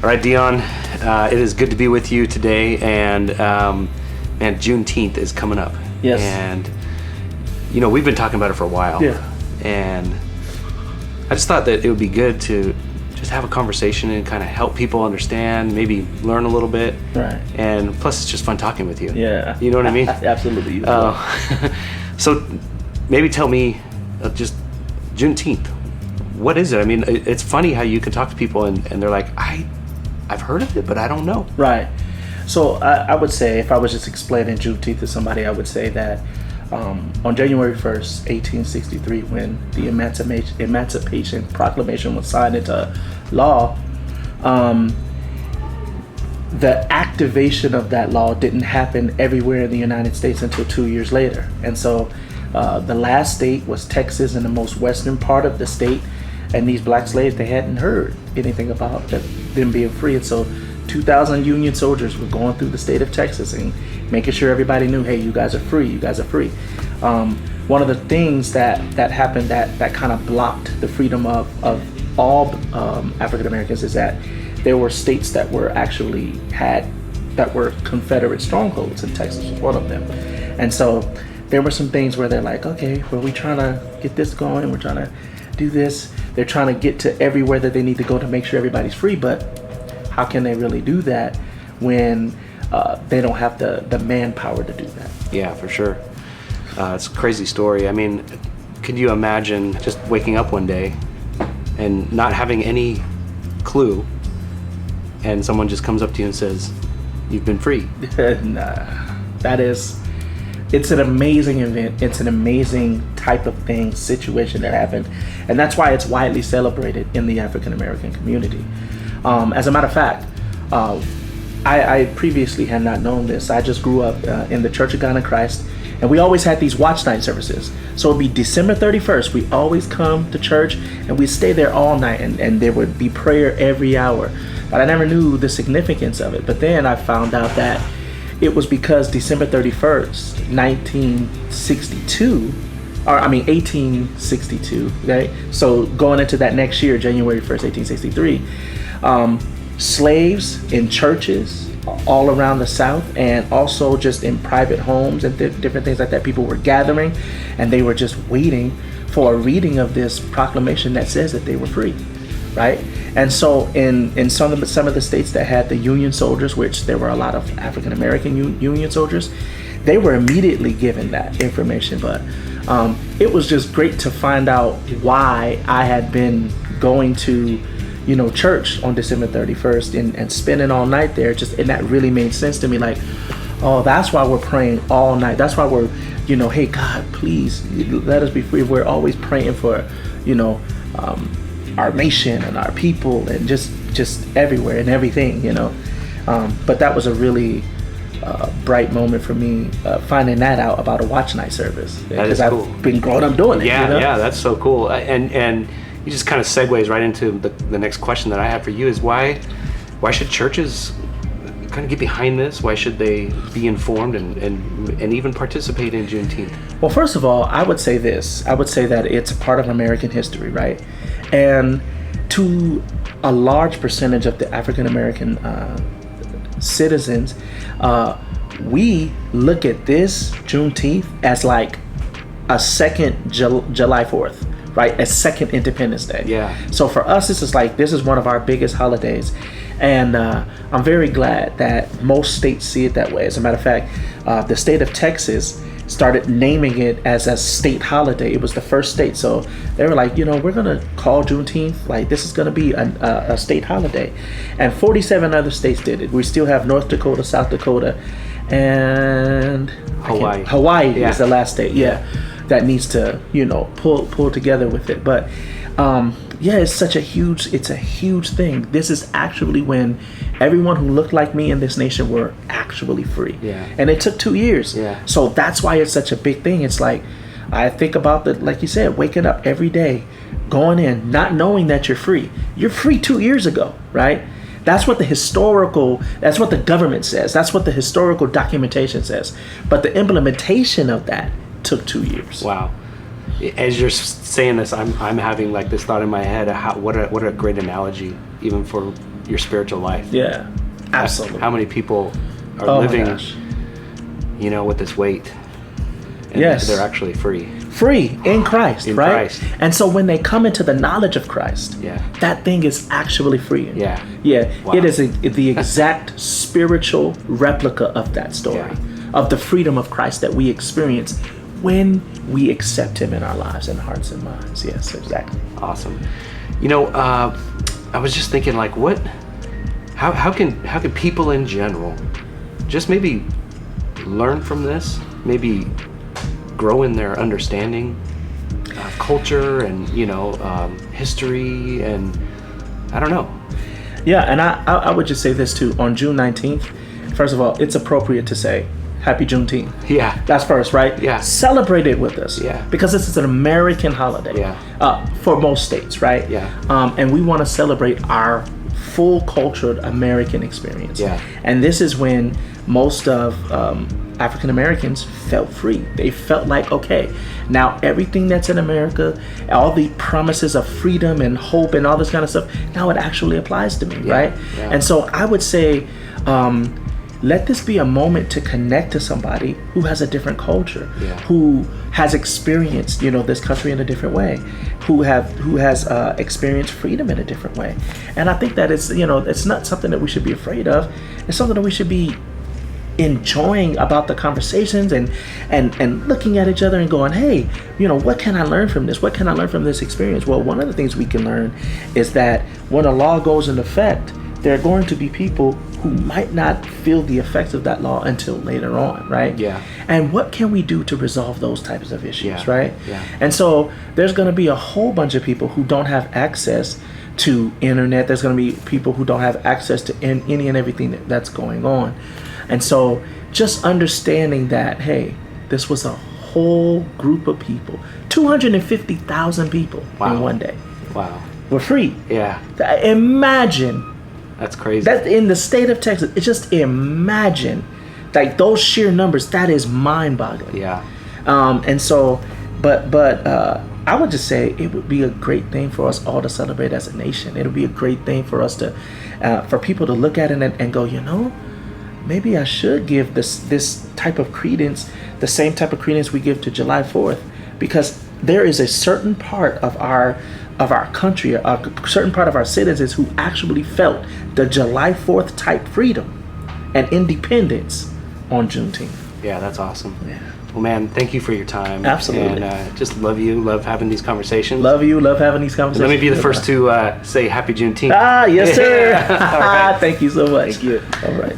All right, Deon, it is good to be with you today, and man, Juneteenth is coming up. Yes. And you know, we've been talking about it for a while. Yeah. And I just thought that it would be good to just have a conversation and kind of help people understand, maybe learn a little bit. Right. And plus, it's just fun talking with you. Yeah. You know what I mean? Absolutely. So maybe tell me just Juneteenth. What is it? I mean, it's funny how you can talk to people and they're like, I've heard of it, but I don't know. Right. So I would say, if I was just explaining Juneteenth to somebody, I would say that on January 1st, 1863, when the Emancipation Proclamation was signed into law, the activation of that law didn't happen everywhere in the United States until 2 years later. And so the last state was Texas, in the most western part of the state. And these black slaves, they hadn't heard anything about them being free. And so 2,000 Union soldiers were going through the state of Texas and making sure everybody knew, hey, you guys are free, you guys are free. One of the things that happened that kind of blocked the freedom of all African Americans is that there were states that were that were Confederate strongholds, and Texas was one of them. And so there were some things where they're like, okay, well, we're trying to get this going, we're trying to do this. They're trying to get to everywhere that they need to go to make sure everybody's free, but how can they really do that when they don't have the manpower to do that? Yeah, for sure. It's a crazy story. I mean, could you imagine just waking up one day and not having any clue, and someone just comes up to you and says, you've been free? It's an amazing event. It's an amazing type of thing, situation that happened. And that's why it's widely celebrated in the African American community. As a matter of fact, I previously had not known this. I just grew up in the Church of God in Christ, and we always had these watch night services. So it'd be December 31st. We always come to church and we stay there all night, and there would be prayer every hour. But I never knew the significance of it. But then I found out that it was because December 31st, 1862, right? So going into that next year, January 1st, 1863, slaves in churches all around the South, and also just in private homes and different things like that, people were gathering, and they were just waiting for a reading of this proclamation that says that they were free, right? And so in some of the states that had the Union soldiers, which there were a lot of African American Union soldiers, they were immediately given that information. But it was just great to find out why I had been going to church on December 31st and spending all night there, and that really made sense to me. Like, oh, that's why we're praying all night. That's why we're, hey, God, please let us be free. We're always praying for, our nation and our people and just everywhere and everything, but that was a really bright moment for me, finding that out about a watch night service, because cool. I've been growing up doing it. Yeah, that's so cool. And you just kind of segues right into the next question that I have for you is why should churches kind of get behind this? Why should they be informed and even participate in Juneteenth? Well, first of all, I would say this. I would say that it's a part of American history, right? And to a large percentage of the African American citizens, we look at this Juneteenth as like a second July 4th, right? A second Independence Day. Yeah. So for us, this is one of our biggest holidays. And I'm very glad that most states see it that way. As a matter of fact, the state of Texas started naming it as a state holiday. It was the first state. So they were like, we're going to call Juneteenth, like this is going to be a state holiday. And 47 other states did it. We still have North Dakota, South Dakota, and Hawaii. Hawaii is the last state, that needs to, pull together with it. But it's a huge thing. This is actually when everyone who looked like me in this nation were actually free. Yeah. And it took 2 years. Yeah. So that's why it's such a big thing. It's like, I think about like you said, waking up every day, going in, not knowing that you're free. You're free 2 years ago, right? That's what the government says. That's what the historical documentation says. But the implementation of that took 2 years. Wow. As you're saying this, I'm having like this thought in my head of what a great analogy, even for your spiritual life. Yeah, absolutely. How many people are Oh my living, gosh. with this weight, and Yes. they're actually free. Free in Christ, In right? Christ. And so when they come into the knowledge of Christ, Yeah. that thing is actually freeing. Yeah. Yeah. Wow. It is the exact spiritual replica of that story, Yeah. of the freedom of Christ that we experience when we accept Him in our lives and hearts and minds. Yes, exactly. Awesome. I was just thinking, like, how can people in general just maybe learn from this, maybe grow in their understanding of culture and history, and I don't know. Yeah, and I would just say this too. On June 19th, first of all, it's appropriate to say Happy Juneteenth. Yeah. That's first, right? Yeah. Celebrate it with us. Yeah. Because this is an American holiday. Yeah. For most states, right? Yeah. And we want to celebrate our full cultured American experience. Yeah. And this is when most of African Americans felt free. They felt like, okay, now everything that's in America, all the promises of freedom and hope and all this kind of stuff, now it actually applies to me, right? Yeah. And so I would say, let this be a moment to connect to somebody who has a different culture, Yeah. who has experienced, this country in a different way, who has experienced freedom in a different way. And I think that it's not something that we should be afraid of. It's something that we should be enjoying about the conversations and looking at each other and going, hey, what can I learn from this? What can I learn from this experience? Well, one of the things we can learn is that when a law goes into effect, there are going to be people who might not feel the effects of that law until later on, right? Yeah. And what can we do to resolve those types of issues, Yeah. right? Yeah. And so there's going to be a whole bunch of people who don't have access to internet. There's going to be people who don't have access to any and everything that's going on. And so just understanding that, hey, this was a whole group of people, 250,000 people Wow. in one day Wow. were free. Yeah. Imagine That's crazy. that in the state of Texas. It's just imagine, like those sheer numbers. That is mind-boggling. Yeah. And so, but I would just say it would be a great thing for us all to celebrate as a nation. It would be a great thing for us to, for people to look at it and go, maybe I should give this type of credence, the same type of credence we give to July 4th, because there is a certain part of our country, a certain part of our citizens who actually felt the July 4th type freedom and independence on Juneteenth. Yeah, that's awesome. Yeah. Well, man, thank you for your time. Absolutely. And just love having these conversations. Love you. Love having these conversations. Let me be the first to say Happy Juneteenth. Yes, sir. All right. Thank you so much. Thank you. All right.